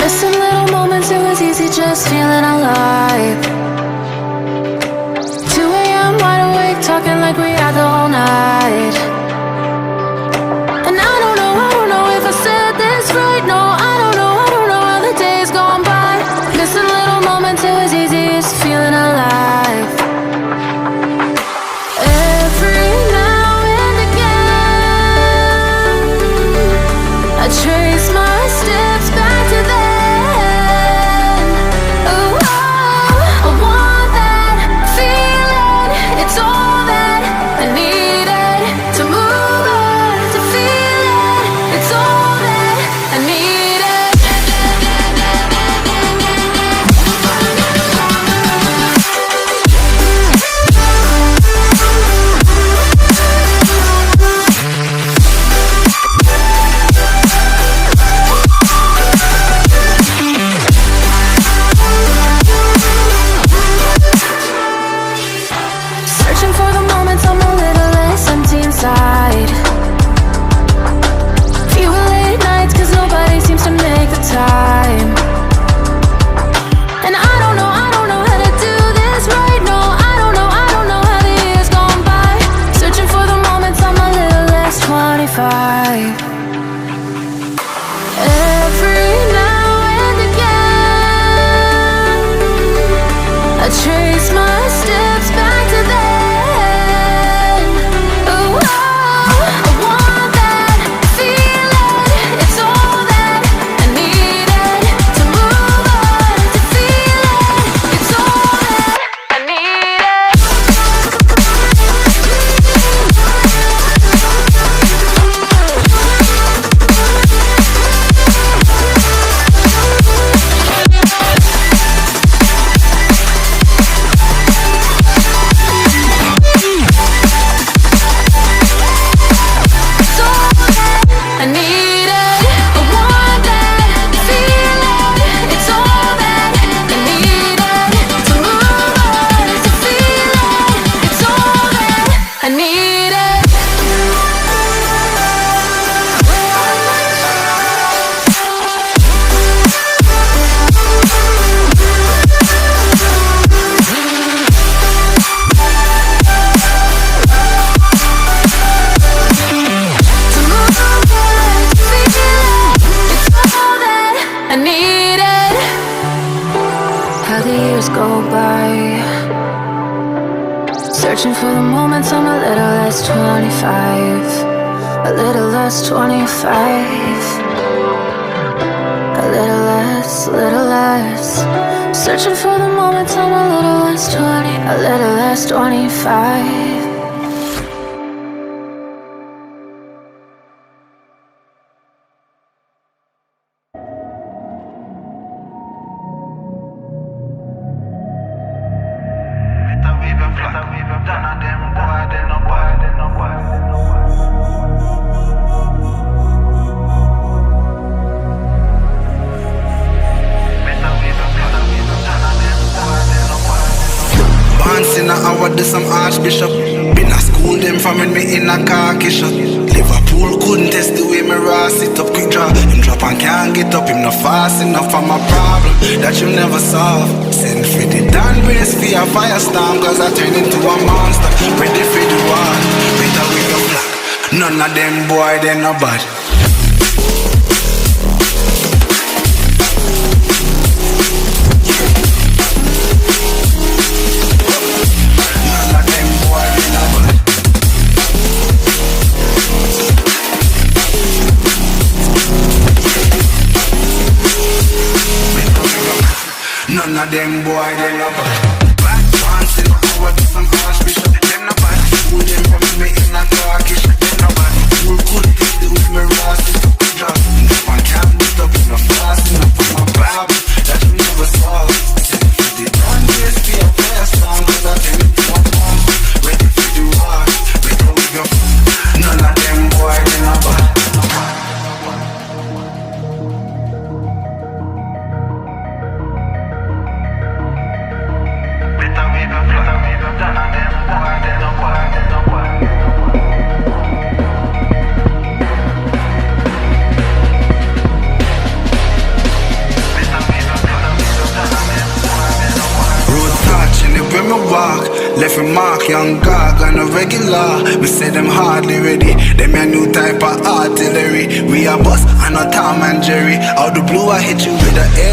Missing little moments, it was easy just feeling alive. 2 a.m. wide awake, talking like we had the whole night. And I don't know if I said this right. No, I don't know how the days gone by. Missing little moments, it was easy just feeling alive. Every now and again, I trace my steps back to then. Oh, I want that feeling. It's all that I needed to move on, to feel it. It's all that I needed. Searching for the moments I'm a little less empty inside. Fewer late nights cause nobody seems to make the time. And I don't know how to do this right. No, I don't know how the years gone by. Searching for the moments I'm a little less 25. Every now and again, I trace my steps back to then. Oh, I want that feeling. It's all that I needed to move on, to feel it. It's all that I needed. It's all that I needed. I want that feeling. It's all that I needed to move on, to feel it. It's all that I needed. To move on, to feel it. It's all that I needed. How the years go by, searching for the moments I'm a little less 25. A little less 25. A little less. Searching for the moments I'm a little less 20. A little less 25. Once in a hour, do some archbishop. Been a school them from when me in a khaki shop. Liverpool couldn't test the way me raw sit up. Quick draw, him drop and can't get up. Him not fast enough for my problem that you never solve. Send for the Dan brace for a firestorm, cause I turn into a monster. Ready for the war, better with your black. None of them boy, they no bad. None of them boy, they no bad. None of them boy, they no bad. Back once in a hour, do some archbishop. Them no bad. Who them from me in a khaki shop. Them no bad. Who could take the with me raw sit up. Drop. I can't beat up. No fast enough for my Bible that you never saw. Send for the done this be a fast song, cause I tell you one more. Ready for the war. Better we go. None of them boy, they no bad. walk, left a mark, young gog on a regular. We say them hardly ready, them a new type of artillery. We a bust and a Tom and Jerry. Out the blue I hit you with the air.